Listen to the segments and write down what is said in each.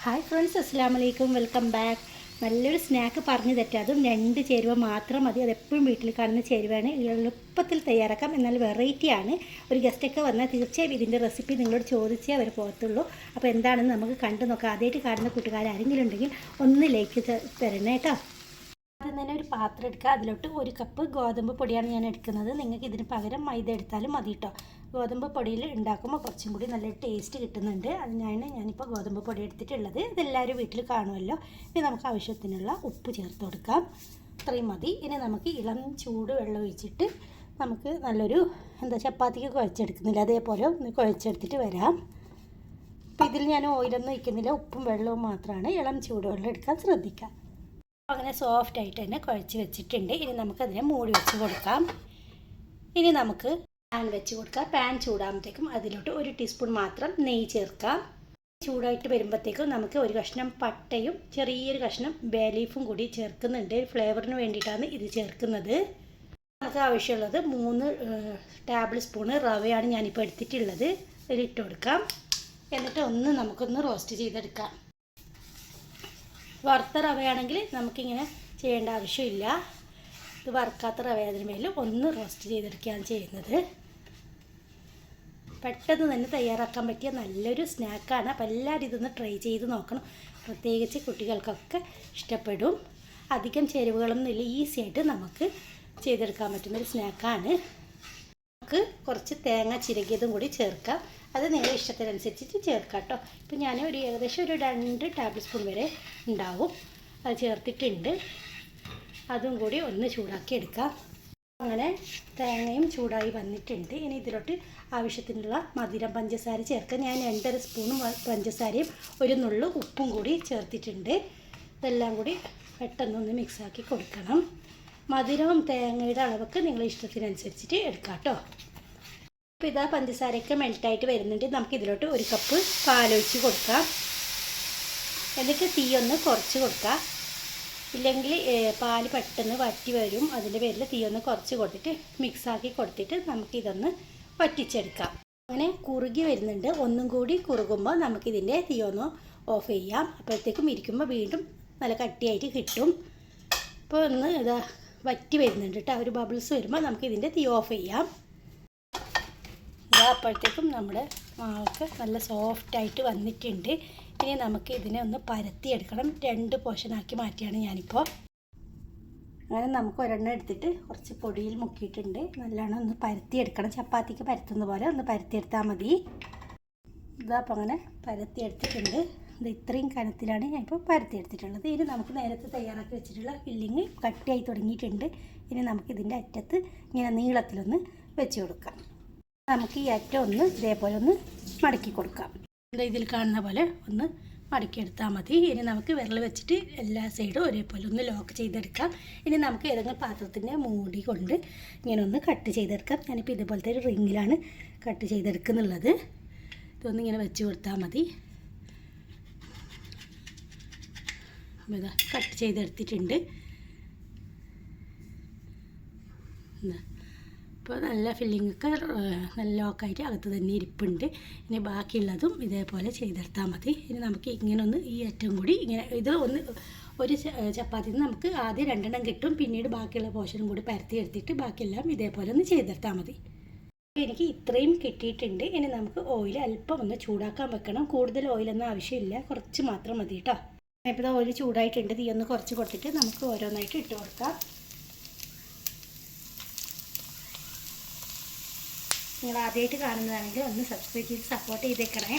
Hi friends, അസ്സലാമു അലൈക്കും. Welcome back. നല്ലൊരു സ്നാക്ക് പറഞ്ഞു തരാം. അതും 2 ചേരുവ മാത്രം മതി. അതെപ്പോഴും വീട്ടിൽ കാണുന്ന ചേരുവയാണ്. എളുപ്പത്തിൽ തയ്യാറാക്കാം. എന്നാൽ വെറൈറ്റിയാണ്. ഒരു ഗസ്റ്റൊക്കെ വന്നാൽ തീർച്ചയായും ഇതിൻ്റെ റെസിപ്പി നിങ്ങളോട് ചോദിച്ചേ അവർ പോകത്തുള്ളൂ. അപ്പോൾ എന്താണെന്ന് നമുക്ക് കണ്ടു നോക്കാം. ആദ്യമായിട്ട് കാണുന്ന കൂട്ടുകാരെങ്കിലും ഉണ്ടെങ്കിൽ ഒന്ന് ലൈക്ക് തരണേ കേട്ടോ. ആദ്യം തന്നെ ഒരു പാത്രം എടുക്കുക. അതിലോട്ട് 1 കപ്പ് ഗോതമ്പ് പൊടിയാണ് ഞാൻ എടുക്കുന്നത്. നിങ്ങൾക്ക് ഇതിന് പകരം മൈദ എടുത്താലും മതി കേട്ടോ. ഗോതമ്പ് പൊടിയിൽ ഉണ്ടാക്കുമ്പോൾ കുറച്ചും കൂടി നല്ല ടേസ്റ്റ് കിട്ടുന്നുണ്ട്. അതിനാണ് ഞാനിപ്പോൾ ഗോതമ്പ് പൊടി എടുത്തിട്ടുള്ളത്. ഇതെല്ലാവരും വീട്ടിൽ കാണുമല്ലോ. ഇനി നമുക്ക് ആവശ്യത്തിനുള്ള ഉപ്പ് ചേർത്ത് കൊടുക്കാം. ഇത്രയും മതി. ഇനി നമുക്ക് ഇളം ചൂട് വെള്ളം ഒഴിച്ചിട്ട് നമുക്ക് നല്ലൊരു ചപ്പാത്തിക്ക് കുഴച്ചെടുക്കുന്നില്ല, അതേപോലെ ഒന്ന് കുഴച്ചെടുത്തിട്ട് വരാം. അപ്പോൾ ഇതിൽ ഞാൻ ഓയിലൊന്നും ഒഴിക്കുന്നില്ല, ഉപ്പും വെള്ളവും മാത്രമാണ്. ഇളം ചൂടുവെള്ളം എടുക്കാൻ ശ്രദ്ധിക്കാം. അങ്ങനെ സോഫ്റ്റായിട്ട് തന്നെ കുഴച്ച് വെച്ചിട്ടുണ്ട്. ഇനി നമുക്കതിനെ മൂടി വെച്ച് കൊടുക്കാം. ഇനി നമുക്ക് പാൻ വെച്ച് കൊടുക്കാം. പാൻ ചൂടാകുമ്പോഴത്തേക്കും അതിലോട്ട് 1 ടീസ്പൂൺ മാത്രം നെയ്യ് ചേർക്കാം. ചൂടായിട്ട് വരുമ്പോഴത്തേക്കും നമുക്ക് 1 കഷ്ണം പട്ടയും ചെറിയൊരു കഷ്ണം ബേ ലീഫും കൂടി ചേർക്കുന്നുണ്ട്. ഫ്ലേവറിന് വേണ്ടിയിട്ടാണ് ഇത് ചേർക്കുന്നത്. നമുക്ക് ആവശ്യമുള്ളത് 3 ടേബിൾ സ്പൂണ് റവയാണ് ഞാനിപ്പോൾ എടുത്തിട്ടുള്ളത്. ഇതിലിട്ട് കൊടുക്കാം. എന്നിട്ട് നമുക്കൊന്ന് റോസ്റ്റ് ചെയ്തെടുക്കാം. വറുത്ത റവയാണെങ്കിൽ നമുക്കിങ്ങനെ ചെയ്യേണ്ട ആവശ്യമില്ല. ഇത് വറുക്കാത്ത റവയതിന് മേൽ ഒന്ന് റോസ്റ്റ് ചെയ്തെടുക്കുകയാണ് ചെയ്യുന്നത്. പെട്ടെന്ന് തന്നെ തയ്യാറാക്കാൻ പറ്റിയ നല്ലൊരു സ്നാക്കാണ്. അപ്പോൾ എല്ലാവരും ഇതൊന്ന് ട്രൈ ചെയ്ത് നോക്കണം. പ്രത്യേകിച്ച് കുട്ടികൾക്കൊക്കെ ഇഷ്ടപ്പെടും. അധികം ചേരുവകളൊന്നും ഇല്ല, ഈസി ആയിട്ട് നമുക്ക് ചെയ്തെടുക്കാൻ പറ്റുന്നൊരു സ്നാക്കാണ്. നമുക്ക് കുറച്ച് തേങ്ങ ചിരകിയതും കൂടി ചേർക്കാം. അത് നിങ്ങളുടെ ഇഷ്ടത്തിനനുസരിച്ചിട്ട് ചേർക്കാം കേട്ടോ. ഇപ്പം ഞാൻ ഏകദേശം 2 ടേബിൾ സ്പൂൺ വരെ ഉണ്ടാവും. അത് ചേർത്തിട്ടുണ്ട്. അതും കൂടി ഒന്ന് ചൂടാക്കി എടുക്കാം. അങ്ങനെ തേങ്ങയും ചൂടായി വന്നിട്ടുണ്ട്. ഇനി ഇതിലോട്ട് ആവശ്യത്തിനുള്ള മധുരം പഞ്ചസാര ചേർക്കാം. ഞാൻ 2.5 സ്പൂൺ പഞ്ചസാരയും 1 നുള്ളു ഉപ്പും കൂടി ചേർത്തിട്ടുണ്ട്. ഇതെല്ലാം കൂടി പെട്ടെന്നൊന്ന് മിക്സാക്കി കൊടുക്കണം. മധുരവും തേങ്ങയുടെ അളവൊക്കെ നിങ്ങളുടെ ഇഷ്ടത്തിനനുസരിച്ചിട്ട് എടുക്കാം കേട്ടോ. അപ്പോൾ ഇതാ പഞ്ചസാരയൊക്കെ മെൽറ്റായിട്ട് വരുന്നുണ്ട്. നമുക്ക് ഇതിലോട്ട് 1 കപ്പ് പാലൊഴിച്ച് കൊടുക്കാം. എന്നിട്ട് തീ ഒന്ന് കുറച്ച് കൊടുക്കാം. ഇല്ലെങ്കിൽ പാൽ പെട്ടെന്ന് വറ്റി വരും. അതിൻ്റെ പേരിൽ തീ ഒന്ന് കുറച്ച് കൊടുത്തിട്ട് മിക്സാക്കി കൊടുത്തിട്ട് നമുക്കിതൊന്ന് വറ്റിച്ചെടുക്കാം. അങ്ങനെ കുറുകി വരുന്നുണ്ട്. ഒന്നും കൂടി കുറുകുമ്പോൾ നമുക്കിതിൻ്റെ തീ ഒന്ന് ഓഫ് ചെയ്യാം. അപ്പോഴത്തേക്കും ഇരിക്കുമ്പോൾ വീണ്ടും നല്ല കട്ടിയായിട്ട് കിട്ടും. അപ്പോൾ ഒന്ന് ഇതാ വറ്റി വരുന്നുണ്ട് കേട്ടോ. ഒരു ബബിൾസ് വരുമ്പോൾ നമുക്കിതിൻ്റെ തീ ഓഫ് ചെയ്യാം. അപ്പോഴത്തേക്കും നമ്മുടെ മാവൊക്കെ നല്ല സോഫ്റ്റായിട്ട് വന്നിട്ടുണ്ട്. ഇനി നമുക്ക് ഇതിനെ ഒന്ന് പരത്തിയെടുക്കണം. 2 പോർഷനാക്കി മാറ്റിയാണ് ഞാനിപ്പോൾ. അങ്ങനെ നമുക്ക് ഒരെണ്ണം എടുത്തിട്ട് കുറച്ച് പൊടിയിൽ മുക്കിയിട്ടുണ്ട്. നല്ലോണം ഒന്ന് പരത്തിയെടുക്കണം. ചപ്പാത്തിക്ക് പരത്തുന്ന പോലെ ഒന്ന് പരത്തിയെടുത്താൽ മതി. ഇതപ്പോൾ അങ്ങനെ പരത്തിയെടുത്തിട്ടുണ്ട്. ഇത് ഇത്രയും കനത്തിലാണ് ഞാനിപ്പോൾ പരത്തിയെടുത്തിട്ടുള്ളത്. ഇനി നമുക്ക് നേരത്തെ തയ്യാറാക്കി വെച്ചിട്ടുള്ള ഫില്ലിങ് കട്ടിയായി തുടങ്ങിയിട്ടുണ്ട്. ഇനി നമുക്കിതിൻ്റെ അറ്റത്ത് ഇങ്ങനെ നീളത്തിലൊന്ന് വെച്ച് കൊടുക്കാം. നമുക്ക് ഈ അറ്റം ഒന്ന് ഇതേപോലെ ഒന്ന് മടക്കി കൊടുക്കാം. ഇതിൽ കാണുന്ന പോലെ ഒന്ന് മടക്കിയെടുത്താൽ മതി. ഇനി നമുക്ക് വിരൽ വെച്ചിട്ട് എല്ലാ സൈഡും ഒരേപോലെ ഒന്ന് ലോക്ക് ചെയ്തെടുക്കാം. ഇനി നമുക്ക് ഏതെങ്കിലും പാത്രത്തിൻ്റെ മൂടി കൊണ്ട് ഇങ്ങനെ ഒന്ന് കട്ട് ചെയ്തെടുക്കാം. ഞാനിപ്പോൾ ഇതുപോലത്തെ ഒരു റിങ്ങിലാണ് കട്ട് ചെയ്തെടുക്കുന്നുള്ളത്. ഇതൊന്ന് ഇങ്ങനെ വെച്ച് കൊടുത്താൽ മതി. ഇതാ കട്ട് ചെയ്തെടുത്തിട്ടുണ്ട്. ഇപ്പോൾ നല്ല ഫില്ലിങ്ങൊക്കെ നല്ല ലോക്കായിട്ട് അകത്ത് തന്നെ ഇരിപ്പുണ്ട്. ഇനി ബാക്കിയുള്ളതും ഇതേപോലെ ചെയ്തെടുത്താൽ മതി. ഇനി നമുക്ക് ഇങ്ങനെ ഒന്ന് ഈ അറ്റം കൂടി ഇങ്ങനെ ഇത് ഒരു ചപ്പാത്തിയിൽ നിന്ന് നമുക്ക് ആദ്യം 2 കിട്ടും. പിന്നീട് ബാക്കിയുള്ള പോർഷനും കൂടി പരത്തി എടുത്തിട്ട് ബാക്കിയെല്ലാം ഇതേപോലെ ഒന്ന് ചെയ്തെടുത്താൽ മതി. എനിക്ക് ഇത്രയും കിട്ടിയിട്ടുണ്ട്. ഇനി നമുക്ക് ഓയിൽ അല്പം ഒന്ന് ചൂടാക്കാൻ വെക്കണം. കൂടുതൽ ഓയിലൊന്നും ആവശ്യമില്ല, കുറച്ച് മാത്രം മതി കേട്ടോ. ഇപ്പോൾ ഓയിൽ ചൂടായിട്ടുണ്ട്. തീ ഒന്ന് കുറച്ച് കൊടുത്തിട്ട് നമുക്ക് ഓരോന്നായിട്ട് ഇട്ട് കൊടുക്കാം. നിങ്ങൾ ആദ്യമായിട്ട് കാണുന്നതാണെങ്കിൽ ഒന്ന് സബ്സ്ക്രൈബ് ചെയ്ത് സപ്പോർട്ട് ചെയ്തേക്കണേ.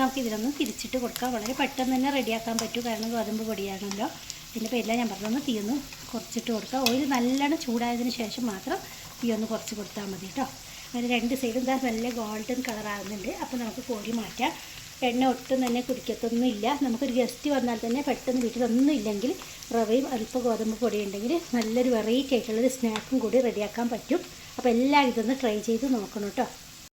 നമുക്കിതിലൊന്ന് തിരിച്ചിട്ട് കൊടുക്കാം. വളരെ പെട്ടെന്ന് തന്നെ റെഡിയാക്കാൻ പറ്റും, കാരണം ഗോതമ്പ് പൊടിയാണല്ലോ. ഇതിൻ്റെ പേരിലാണ് ഞാൻ പറഞ്ഞൊന്ന് തീ ഒന്ന് കുറച്ചിട്ട് കൊടുക്കുക. ഓയിൽ നല്ലോണം ചൂടായതിന് ശേഷം മാത്രം തീ ഒന്ന് കുറച്ച് കൊടുത്താൽ മതി കേട്ടോ. അങ്ങനെ 2 സൈഡും ഇതാ നല്ല ഗോൾഡൻ കളറാകുന്നുണ്ട്. അപ്പോൾ നമുക്ക് കോരി മാറ്റാം. എണ്ണ ഒട്ടും തന്നെ കുടിക്കത്തൊന്നുമില്ല. നമുക്കൊരു ഗസ്റ്റ് വന്നാൽ തന്നെ പെട്ടെന്ന് വീട്ടിലൊന്നും ഇല്ലെങ്കിൽ റവയും അല്പം ഗോതമ്പ് പൊടി ഉണ്ടെങ്കിൽ നല്ലൊരു വെറൈറ്റി ആയിട്ടുള്ളൊരു സ്നാക്കും കൂടി റെഡിയാക്കാൻ പറ്റും. അപ്പോൾ എല്ലാവരും ഇതൊന്ന് ട്രൈ ചെയ്ത് നോക്കണം കേട്ടോ.